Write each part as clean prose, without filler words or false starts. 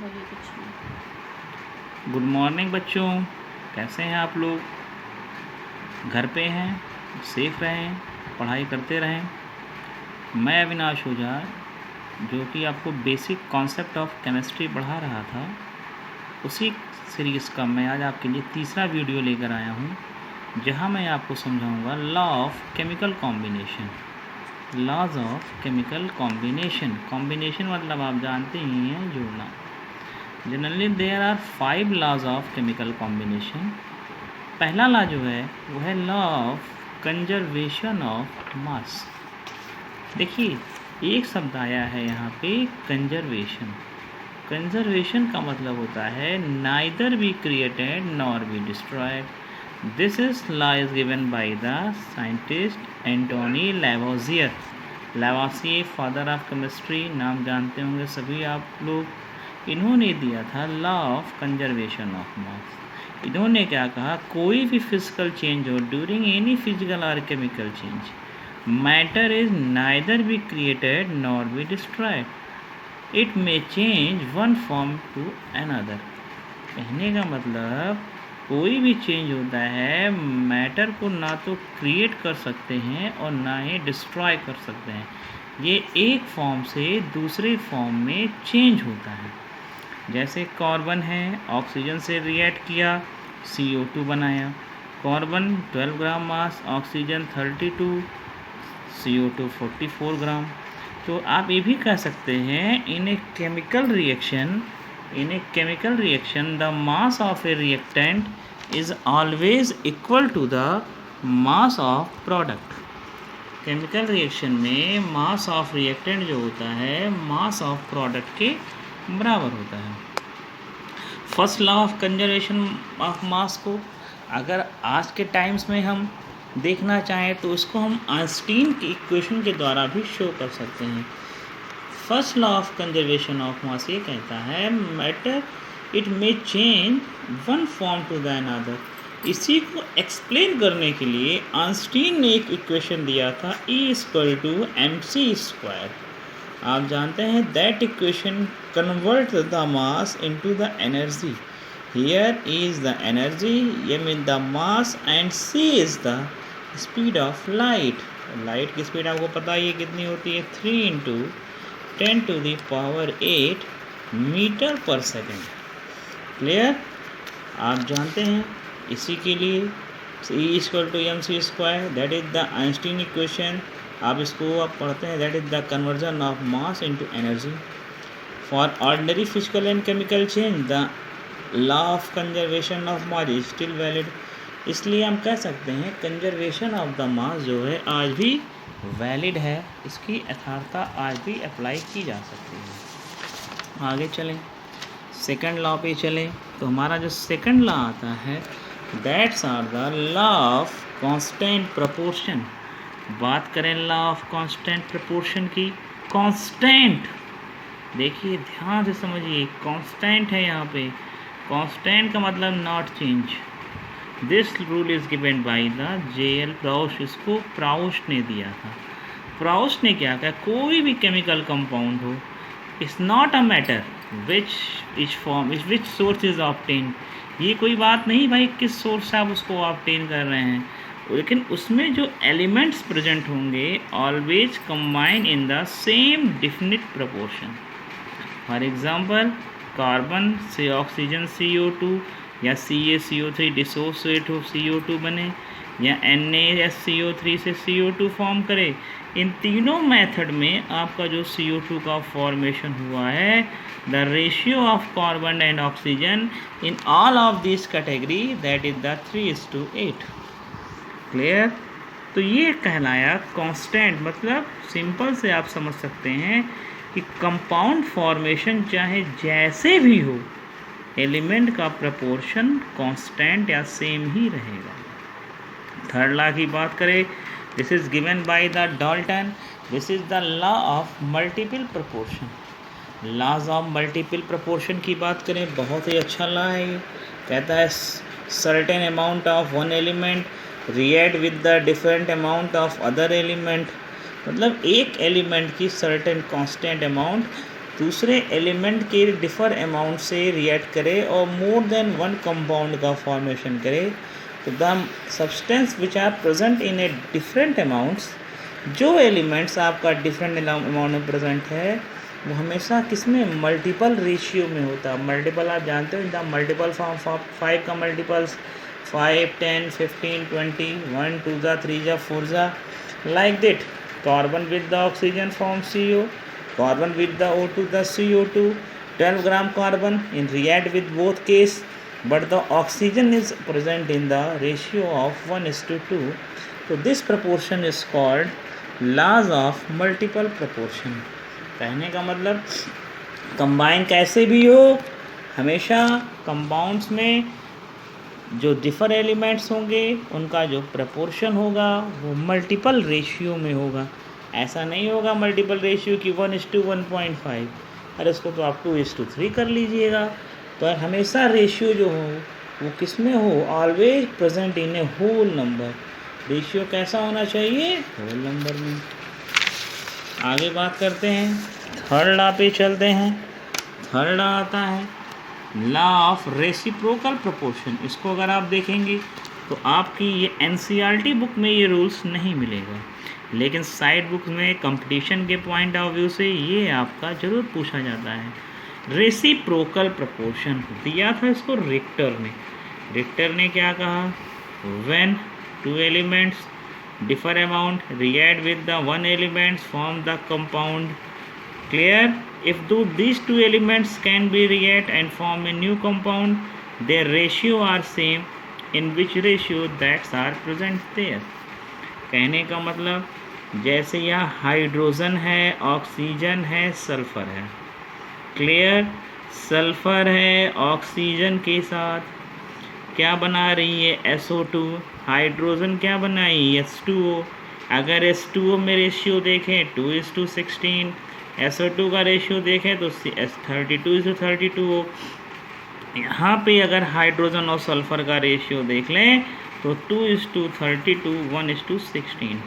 अभी कुछ नहीं। गुड मॉर्निंग बच्चों, कैसे हैं आप लोग? घर पे हैं, सेफ रहें, पढ़ाई करते रहें। मैं अविनाश ओझा, जो कि आपको बेसिक कॉन्सेप्ट ऑफ केमिस्ट्री पढ़ा रहा था, उसी सीरीज़ का मैं आज आपके लिए तीसरा वीडियो लेकर आया हूँ, जहाँ मैं आपको समझाऊँगा law of chemical combination. Laws of chemical combination. Combination मतलब आप जानते ही हैं, जोड़ना। Generally there are 5 laws of chemical combination. पहला लॉ जो है वो है law of conservation of mass. देखिए, एक शब्द आया है यहाँ पे, कंजर्वेशन। कंजर्वेशन का मतलब होता है neither be created nor be destroyed. This is law is given by the scientist Antoine Lavoisier. Lavoisier father of chemistry, नाम जानते होंगे सभी आप लोग। इन्होंने दिया था law of conservation of mass. इन्होंने क्या कहा, कोई भी फिजिकल चेंज हो ड्यूरिंग एनी फिजिकल और chemical change, matter is neither be created nor be destroyed, it may change one form to another. कहने का मतलब कोई भी चेंज होता है, मैटर को ना तो क्रिएट कर सकते हैं और ना ही डिस्ट्रॉय कर सकते हैं। ये एक फॉर्म से दूसरे फॉर्म में चेंज होता है। जैसे कार्बन है, ऑक्सीजन से रिएक्ट किया, CO2 बनाया। Carbon 12 gram mass, oxygen 32, CO2 44 gram. तो आप ये भी कह सकते हैं, in a chemical reaction the mass of a reactant is always equal to the mass of product. Chemical reaction में मास ऑफ रिएक्टेंट जो होता है, मास ऑफ प्रोडक्ट के बराबर होता है। First law of conservation of मास को अगर आज के टाइम्स में हम देखना चाहें तो इसको हम आइंस्टीन की इक्वेशन के द्वारा भी शो कर सकते हैं। First law of conservation of mass ये कहता है, matter it may change one form to the another. इसी को एक्सप्लेन करने के लिए आइंस्टीन ने एक इक्वेशन दिया था, E=mc²। आप जानते हैं that equation convert the mass into the energy. Here is the energy, m is the mass and c is the speed of light. Light की स्पीड आपको पता है ये कितनी होती है, 3 × 10⁸ मीटर पर सेकेंड। क्लियर? आप जानते हैं इसी के लिए E=mc², that is the Einstein equation. आप इसको आप पढ़ते हैं, that is the conversion of mass into energy. For ordinary physical and chemical change the law of conservation of mass is still valid. इसलिए हम कह सकते हैं कंजर्वेशन ऑफ द मास जो है आज भी वैलिड है, इसकी यथार्थता आज भी अप्लाई की जा सकती है। आगे चलें, सेकंड लॉ पे चलें, तो हमारा जो सेकंड लॉ आता है, that's are the law of constant proportion. बात करें लॉ ऑफ कांस्टेंट प्रोपोर्शन की, कांस्टेंट देखिए ध्यान से समझिए, कांस्टेंट है यहाँ पे। कांस्टेंट का मतलब not change. This rule is given by the J.L. Proust. इसको प्राउस्ट ने दिया था। प्राउस्ट ने क्या कहा, कोई भी केमिकल कंपाउंड हो, it's not a matter which source is obtain. ये कोई बात नहीं भाई किस सोर्स से आप उसको ऑब्टेन कर रहे हैं, लेकिन उसमें जो एलिमेंट्स प्रेजेंट होंगे always combine in the same definite proportion. For example, carbon से ऑक्सीजन CO2 या CaCO3 डिसोसिएट हो CO2 बने, या NaSCO3 से CO2 फॉर्म करे। इन तीनों मेथड में आपका जो CO2 का फॉर्मेशन हुआ है, the ratio of carbon and oxygen in all of this category that is the 3:8। Clear? तो ये कहलाया कांस्टेंट। मतलब सिंपल से आप समझ सकते हैं कि कंपाउंड फॉर्मेशन चाहे जैसे भी हो, एलिमेंट का प्रपोर्शन कांस्टेंट या सेम ही रहेगा। थर्ड लॉ की बात करें, this is given by the Dalton. This is the law of multiple proportion. Laws of multiple proportion की बात करें, बहुत ही अच्छा लॉ है ये। कहता है certain amount of one element react with the different amount of other element. मतलब एक एलिमेंट की सर्टेन कांस्टेंट अमाउंट दूसरे एलिमेंट के डिफर अमाउंट से रिएक्ट करे और मोर देन वन कंपाउंड का फॉर्मेशन करे, तो the substance which are present in a different amounts, जो एलिमेंट्स आपका डिफरेंट अमाउंट में प्रेजेंट है वो हमेशा किस में, मल्टीपल रेशियो में होता है। मल्टीपल आप जानते हो, द मल्टीपल फॉर्म 5 का multiples 5, 10, 15, 20, 1, 2, 3, 4, like that. Carbon with the oxygen forms CO, carbon with the O2 the CO2, 12 gram carbon in react with both case, but the oxygen is present in the ratio of 1:2. So this proportion is called laws of multiple proportion. कहने का मतलब combine कैसे भी हो, हमेशा compounds में जो differ elements होंगे उनका जो प्रपोर्शन होगा वो मल्टीपल रेशियो में होगा। ऐसा नहीं होगा मल्टीपल रेशियो की 1:1.5, अरे इसको तो आप 2:3 कर लीजिएगा, पर हमेशा रेशियो जो हो वो किस में हो, always present in a whole number. Ratio कैसा होना चाहिए, होल नंबर में। आगे बात करते हैं, थर्ड लॉ पे चलते हैं। थर्ड लॉ आता है लॉ ऑफ रेसिप्रोकल प्रोपोर्शन। इसको अगर आप देखेंगे तो आपकी ये एनसीईआरटी बुक में ये रूल्स नहीं मिलेगा, लेकिन साइड बुक में कंपटीशन के पॉइंट ऑफ व्यू से ये आपका जरूर पूछा जाता है। रेसिप्रोकल प्रोपोर्शन दिया था इसको रिक्टर ने। रिक्टर ने क्या कहा, when two elements differ amount react with the one elements form the compound. Clear? If these two elements can be react and form a new compound, their ratio are same in which ratio that are present there. कहने का मतलब जैसे यहाँ hydrogen है, oxygen है, sulphur है। Clear? Sulphur है oxygen के साथ क्या बना रही है, SO2। हाइड्रोजन क्या बनाई, H2O। अगर H2O में रेशियो देखें 2:16, SO2 का रेशियो देखें तो 32:32। यहाँ पे अगर हाइड्रोजन और सल्फर का रेशियो देख लें तो 2:32, 1:16।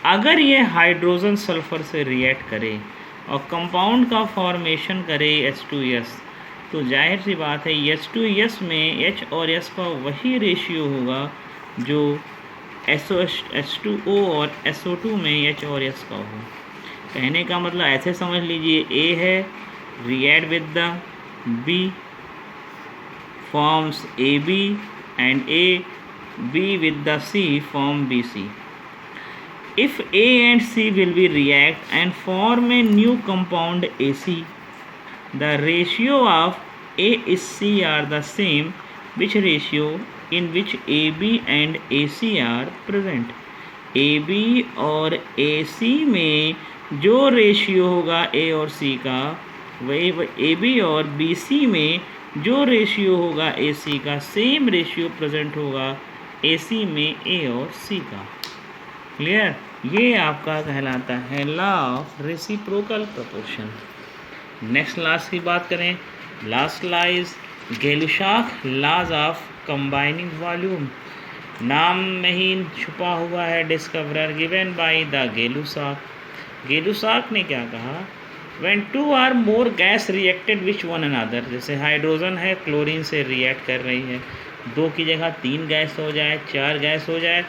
अगर ये हाइड्रोजन सल्फर से रिएक्ट करे और कंपाउंड का फॉर्मेशन करे H2S, तो जाहिर सी बात है H2S में H और S का वही रेशियो होगा जो H2O और SO2 में H और S का हो। कहने का मतलब ऐसे समझ लीजिए, A है react with the B forms AB and A, B with the C form BC. If A and C will be react and form a new compound AC, the ratio of A is C are the same, which ratio in which AB and AC are present. AB और AC में जो ratio होगा A और C का, वही AB और BC में जो रेशियो होगा AC का, सेम रेशियो प्रेजेंट होगा AC में A और C का। क्लियर? ये आपका कहलाता है law of reciprocal proportion. Next laws की बात करें, last law is Gay Lussac laws of combining volume. नाम में ही छुपा हुआ है discoverer, given by the Gay Lussac. Gay Lussac ने क्या कहा, when two or more gas reacted which one another, जैसे हाइड्रोजन है क्लोरीन से रिएक्ट कर रही है, 2 की जगह 3 गैस हो जाए, 4 गैस हो जाए,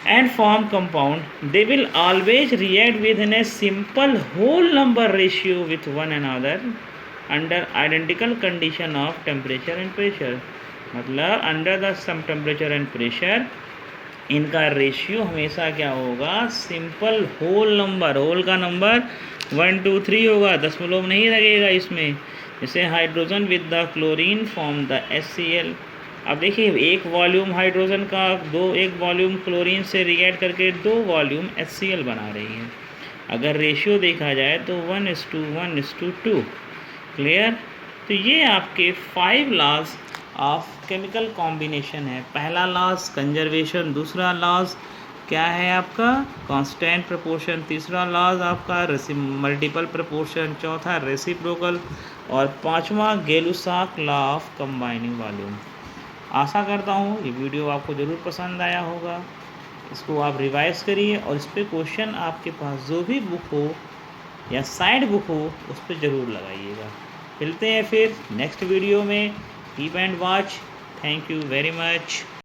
and form compound, they will always react within a simple whole number ratio with one another under identical condition of temperature and pressure. मतलब under the some temperature and pressure इनका ratio हमेशा क्या होगा, simple whole number, whole का number 1, 2, 3 होगा, दशमलव नहीं लगेगा इसमें। जैसे hydrogen with the chlorine form the HCl। अब देखिए एक वॉल्यूम हाइड्रोजन का एक वॉल्यूम क्लोरीन से रिएक्ट करके 2 वॉल्यूम HCl बना रही है। अगर रेशियो देखा जाए तो 1:1:2। क्लियर? तो ये आपके 5 लॉज ऑफ केमिकल कॉम्बिनेशन है। पहला लॉज कंजर्वेशन, दूसरा लॉज क्या है आपका कांस्टेंट प्रोपोर्शन, तीसरा लॉज आपका मल्टीपल प्रोपोर्शन, चौथा रेसिप्रोकल और पांचवा गै-लुसाक लॉ ऑफ कंबाइनिंग वॉल्यूम। आशा करता हूँ ये वीडियो आपको ज़रूर पसंद आया होगा। इसको आप रिवाइज करिए और इस पर क्वेश्चन आपके पास जो भी बुक हो या साइड बुक हो उस पर ज़रूर लगाइएगा। मिलते हैं फिर नेक्स्ट वीडियो में। Keep and watch. Thank you very much.